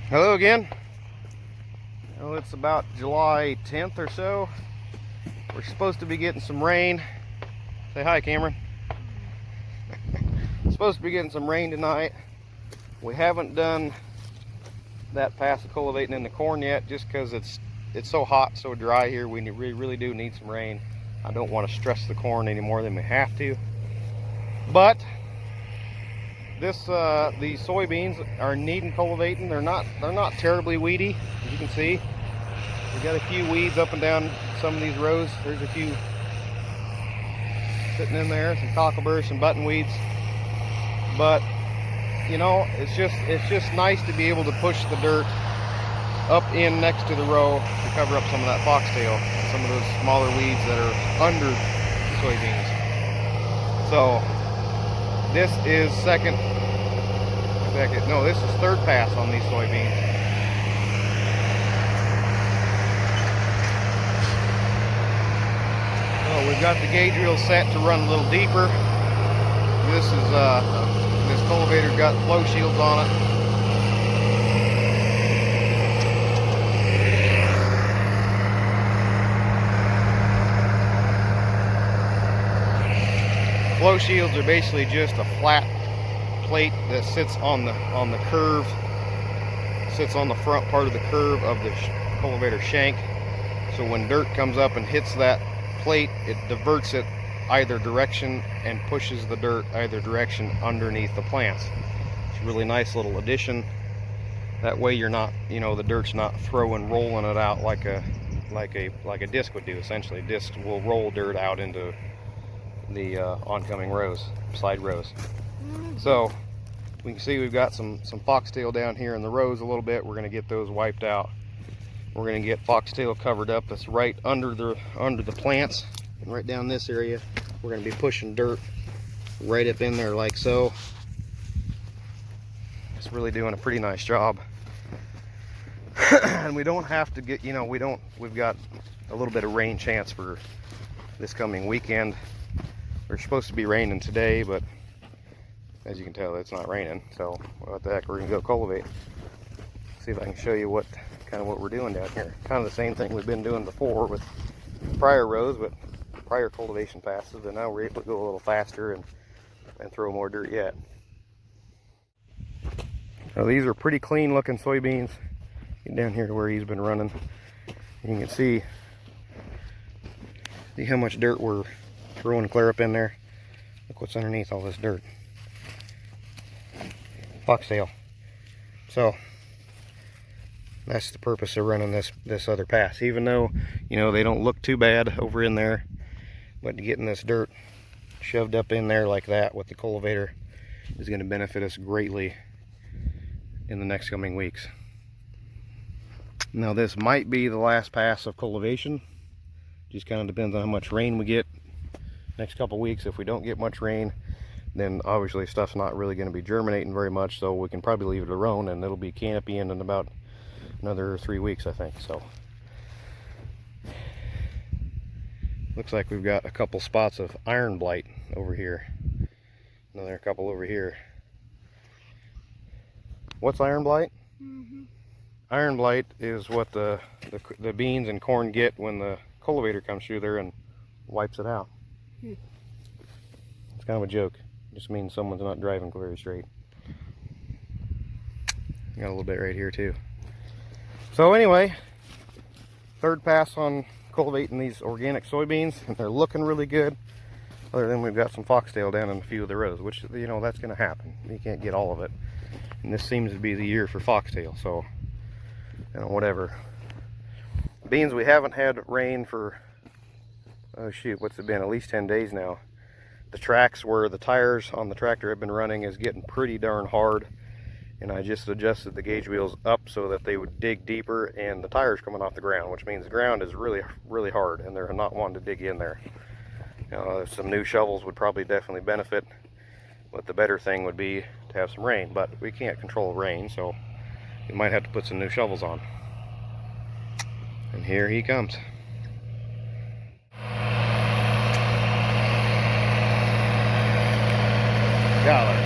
Hello again. Well, it's about July 10th or so. We're supposed to be getting some rain. Say hi, Cameron. Supposed to be getting some rain tonight. We haven't done that pass of cultivating in the corn yet, just because it's so hot, so dry here. We really do need some rain. I don't want to stress the corn any more than we have to. But these soybeans are needing cultivating. They're not terribly weedy, as you can see. We got a few weeds up and down some of these rows. There's a few sitting in there, some cockleburrs, some button weeds. But you know, it's just nice to be able to push the dirt up in next to the row to cover up some of that foxtail and some of those smaller weeds that are under the soybeans. So this is this is third pass on these soybeans. So we've got the gauge wheel set to run a little deeper. This cultivator's got flow shields on it. Flow shields are basically just a flat plate that sits on the curve, sits on the front part of the curve of the cultivator shank. So when dirt comes up and hits that plate, it diverts it either direction and pushes the dirt either direction underneath the plants. It's a really nice little addition. That way you're not, the dirt's not rolling it out like a disc would do. Essentially, discs will roll dirt out into the oncoming rows, side rows. So we can see we've got some foxtail down here in the rows a little bit. We're going to get those wiped out. We're going to get foxtail covered up that's right under the plants, and right down this area we're going to be pushing dirt right up in there like so. It's really doing a pretty nice job. And we don't have to get, we've got a little bit of rain chance for this coming weekend. We're supposed to be raining today, but as you can tell, it's not raining. So what the heck, we're gonna go cultivate. See if I can show you what we're doing down here. Kind of the same thing we've been doing before with prior rows, but prior cultivation passes, and now we're able to go a little faster and throw more dirt yet. Now these are pretty clean looking soybeans. Get down here to where he's been running. You can see how much dirt we're throwing clear up in there. Look what's underneath all this dirt. Foxtail. So that's the purpose of running this other pass. Even though they don't look too bad over in there, but getting this dirt shoved up in there like that with the cultivator is going to benefit us greatly in the next coming weeks. Now this might be the last pass of cultivation. Just kind of depends on how much rain we get next couple weeks. If we don't get much rain, then obviously stuff's not really going to be germinating very much, so we can probably leave it alone, and it'll be canopying in about another 3 weeks, I think. So looks like we've got a couple spots of iron blight over here. Another couple over here. What's iron blight? Iron blight is what the beans and corn get when the cultivator comes through there and wipes it out. It's kind of a joke. It just means someone's not driving very straight. Got a little bit right here too. So anyway, third pass on cultivating these organic soybeans, and they're looking really good. Other than we've got some foxtail down in a few of the rows, which that's going to happen. You can't get all of it, and this seems to be the year for foxtail. So whatever. Beans, we haven't had rain for, oh shoot, what's it been, at least 10 days now. The tracks where the tires on the tractor have been running is getting pretty darn hard, and I just adjusted the gauge wheels up so that they would dig deeper, and the tires coming off the ground, which means the ground is really hard, and they're not wanting to dig in there. Some new shovels would probably definitely benefit, but the better thing would be to have some rain. But we can't control rain, so we might have to put some new shovels on. And here he comes. Dollar.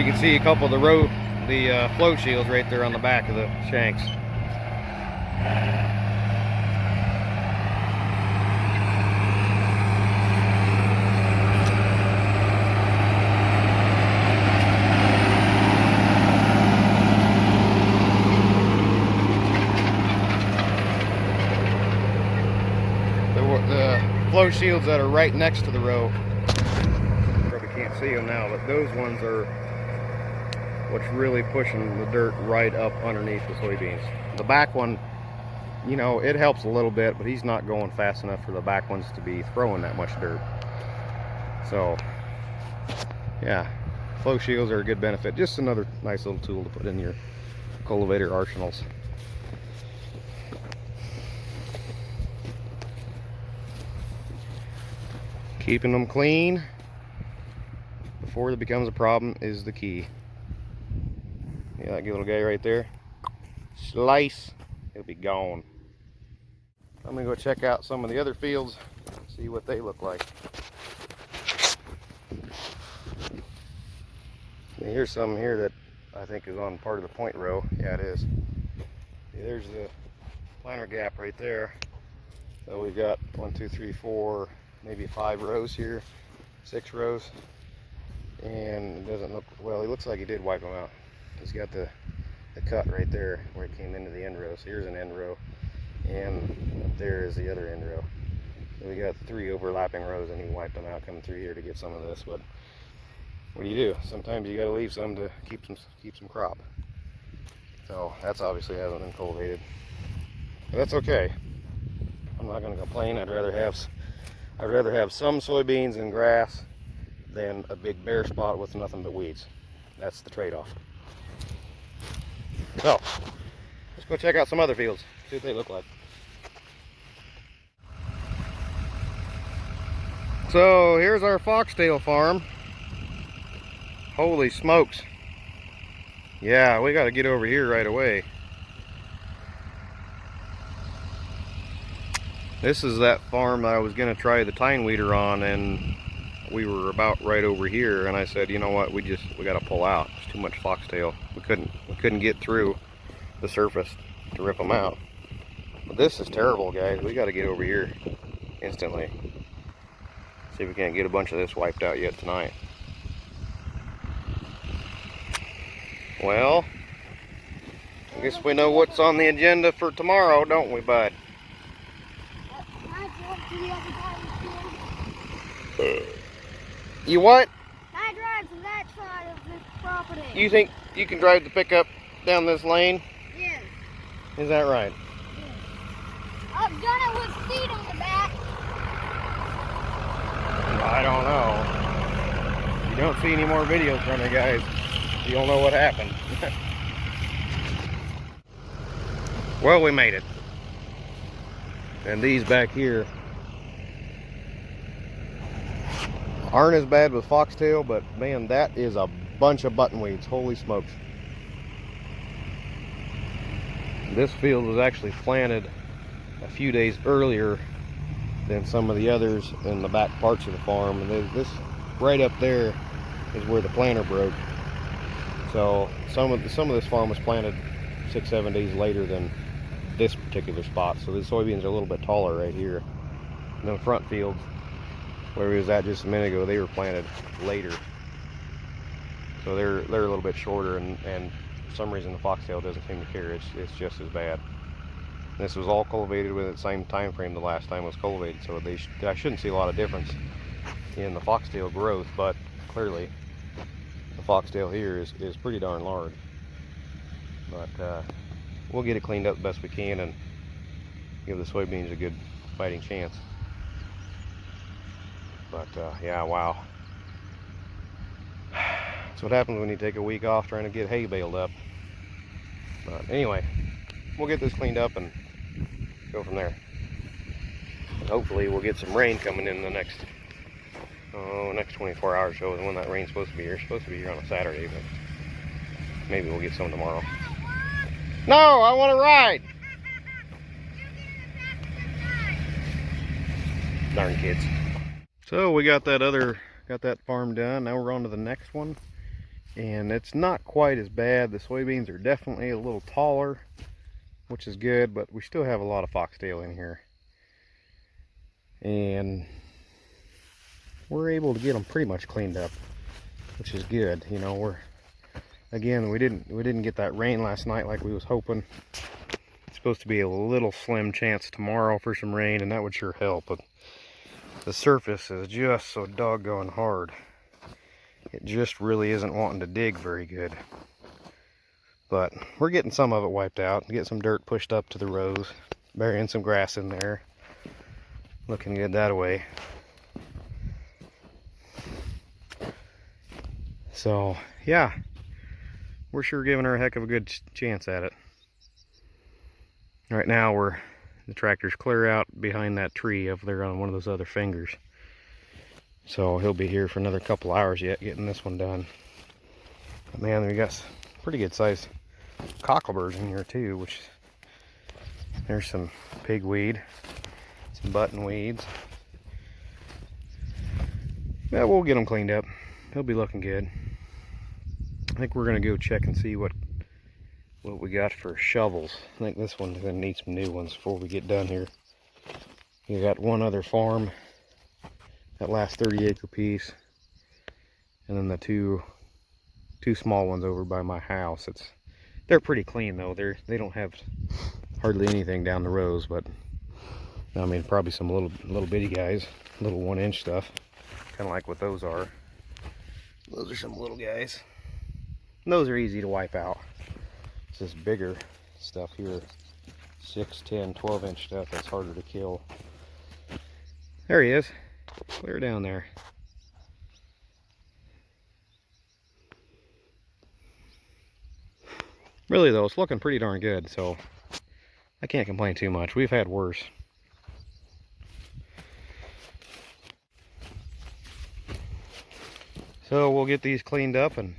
you can see a couple of the float shields right there on the back of the shanks. The float shields that are right next to the row, probably can't see them now, but those ones are what's really pushing the dirt right up underneath the soybeans. The back one, you know, it helps a little bit, but he's not going fast enough for the back ones to be throwing that much dirt. So yeah, float shields are a good benefit. Just another nice little tool to put in your cultivator arsenals. Keeping them clean before it becomes a problem is the key. Yeah, that good little guy right there. Slice, he'll be gone. I'm gonna go check out some of the other fields, see what they look like. And here's some here that I think is on part of the point row. Yeah, it is. See, there's the planter gap right there. So we've got 1, 2, 3, 4, maybe 5 rows here, 6 rows. And it doesn't look, well, he looks like he did wipe them out. He's got the cut right there where it came into the end row. So here's an end row, and up there is the other end row. So we got 3 overlapping rows, and he wiped them out coming through here to get some of this. But what do? Sometimes you got to leave some to keep some crop. So that's obviously hasn't been cultivated, but that's okay. I'm not going to complain. I'd rather have some soybeans and grass than a big bare spot with nothing but weeds. That's the trade-off. So let's go check out some other fields, see what they look like. So here's our foxtail farm. Holy smokes. Yeah, we got to get over here right away. This is that farm that I was going to try the tine weeder on, and we were about right over here, and I said, you know what, we got to pull out. It's too much foxtail. We couldn't get through the surface to rip them out. But this is terrible, guys. We got to get over here instantly. See if we can't get a bunch of this wiped out yet tonight. Well, I guess we know what's on the agenda for tomorrow, don't we, bud? You what? I drive to that side of this property. You think you can drive the pickup down this lane? Yes. Is that right? Yes. I've done it with seat on the back. I don't know. If you don't see any more videos from it, guys, you'll know what happened. Well, we made it. And these back here aren't as bad with foxtail, but man, that is a bunch of buttonweeds. Holy smokes. This field was actually planted a few days earlier than some of the others in the back parts of the farm, and this right up there is where the planter broke. So some of this farm was planted 6-7 days later than this particular spot. So the soybeans are a little bit taller right here. And the front fields where we was at just a minute ago, they were planted later. So they're a little bit shorter, and for some reason the foxtail doesn't seem to care. It's just as bad. This was all cultivated with the same time frame the last time it was cultivated, so I shouldn't see a lot of difference in the foxtail growth, but clearly the foxtail here is pretty darn large. But we'll get it cleaned up the best we can and give the soybeans a good fighting chance. But yeah, wow. That's what happens when you take a week off trying to get hay baled up. But anyway, we'll get this cleaned up and go from there. And hopefully we'll get some rain coming in the next 24 hours or so is when that rain's supposed to be here. It's supposed to be here on a Saturday, but maybe we'll get some tomorrow. No, I want to ride. Darn kids. So we got that farm done. Now we're on to the next one. and it's not quite as bad. The soybeans are definitely a little taller, which is good, but we still have a lot of foxtail in here. And we're able to get them pretty much cleaned up, which is good. You know, again, we didn't get that rain last night like we was hoping. It's supposed to be a little slim chance tomorrow for some rain, and that would sure help. But the surface is just so doggone hard. It just really isn't wanting to dig very good. But we're getting some of it wiped out. Get some dirt pushed up to the rows, burying some grass in there. Looking good that way. So yeah, we're sure giving her a heck of a good chance at it. Right now the tractor's clear out behind that tree over there on one of those other fingers. So he'll be here for another couple hours yet getting this one done. But man, we got pretty good sized cockleburs in here too, which there's some pigweed, some button weeds. Yeah, we'll get them cleaned up. He'll be looking good. I think we're gonna go check and see what we got for shovels. I think this one's gonna need some new ones before we get done here. You got one other farm, that last 30-acre piece, and then the two small ones over by my house. They're pretty clean though. They don't have hardly anything down the rows, but I mean probably some little bitty guys, little 1-inch stuff, kind of like what those are. Those are some little guys. And those are easy to wipe out. It's this bigger stuff here, 6, 10, 12-inch stuff that's harder to kill. There he is, clear down there. Really though, it's looking pretty darn good, so I can't complain too much. We've had worse. So we'll get these cleaned up and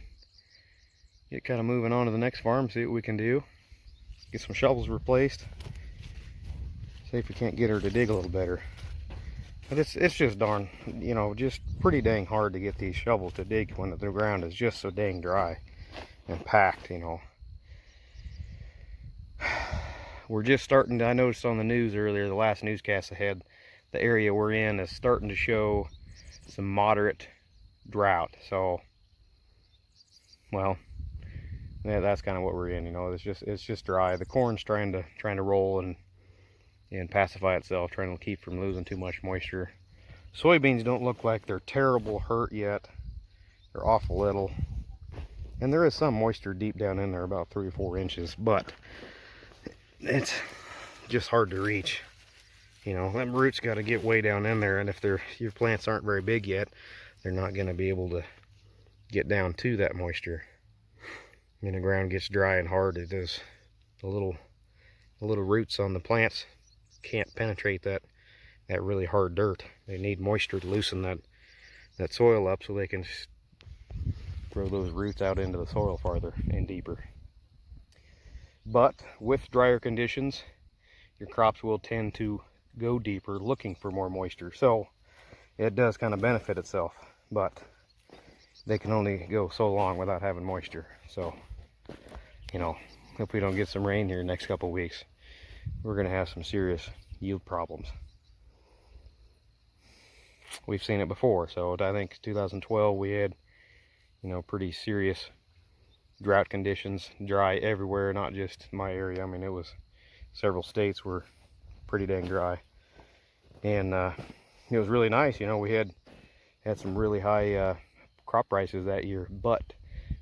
get kind of moving on to the next farm, see what we can do. Get some shovels replaced. See if we can't get her to dig a little better. But it's just darn, you know, just pretty dang hard to get these shovels to dig when the ground is just so dang dry and packed, you know. We're just starting to, I noticed on the news earlier, the last newscast ahead, the area we're in is starting to show some moderate drought. So, well, yeah, that's kind of what we're in, you know. It's just dry. The corn's trying to roll and pacify itself, trying to keep from losing too much moisture. Soybeans don't look like they're terrible hurt yet. They're awful little, and there is some moisture deep down in there, about 3 or 4 inches, but it's just hard to reach. You know, them roots got to get way down in there, and if your plants aren't very big yet, they're not going to be able to get down to that moisture. When the ground gets dry and hard, it is the little roots on the plants can't penetrate that really hard dirt. They need moisture to loosen that soil up so they can grow those roots out into the soil farther and deeper. But with drier conditions, your crops will tend to go deeper looking for more moisture. So it does kind of benefit itself, but they can only go so long without having moisture. So, you know, if we don't get some rain here in the next couple of weeks, we're going to have some serious yield problems. We've seen it before. So I think 2012 we had, you know, pretty serious drought conditions, dry everywhere, not just my area. I mean, it was several states were pretty dang dry, and it was really nice. You know, we had some really high crop prices that year, but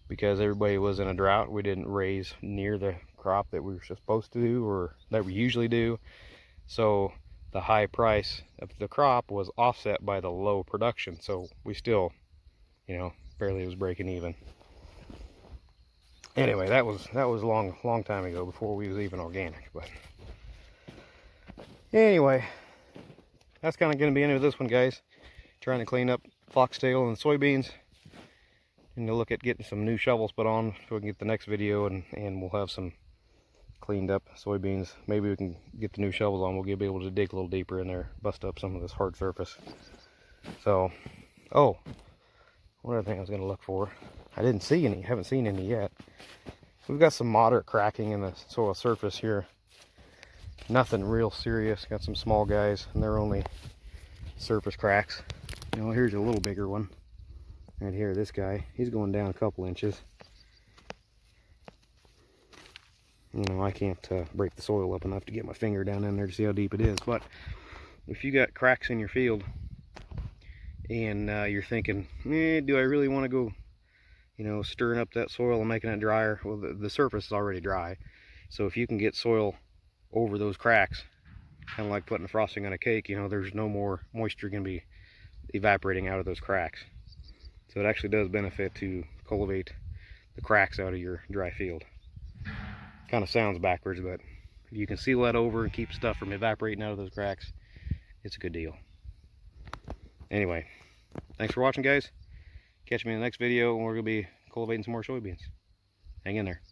because everybody was in a drought, we didn't raise near the crop that we were supposed to do, or that we usually do. So the high price of the crop was offset by the low production, so we still, you know, barely was breaking even. Anyway, that was a long time ago, before we was even organic. But anyway, that's kind of going to be the end of this one, guys. Trying to clean up foxtail and soybeans, and to look at getting some new shovels put on so we can get the next video, and we'll have some cleaned up soybeans. Maybe we can get the new shovels on, we'll be able to dig a little deeper in there, bust up some of this hard surface. So, oh, One other thing I was going to look for. I didn't see any. Haven't seen any yet. We've got some moderate cracking in the soil surface here. Nothing real serious. Got some small guys, and they're only surface cracks. You know, here's a little bigger one. Right here, this guy. He's going down a couple inches. You know, I can't break the soil up enough to get my finger down in there to see how deep it is. But if you got cracks in your field and you're thinking, do I really want to go, you know, stirring up that soil and making it drier? Well, the surface is already dry. So if you can get soil over those cracks, kind of like putting frosting on a cake, you know, there's no more moisture going to be evaporating out of those cracks. So it actually does benefit to cultivate the cracks out of your dry field. Kind of sounds backwards, but if you can seal that over and keep stuff from evaporating out of those cracks, it's a good deal. Anyway, thanks for watching, guys. Catch me in the next video when we're going to be cultivating some more soybeans. Hang in there.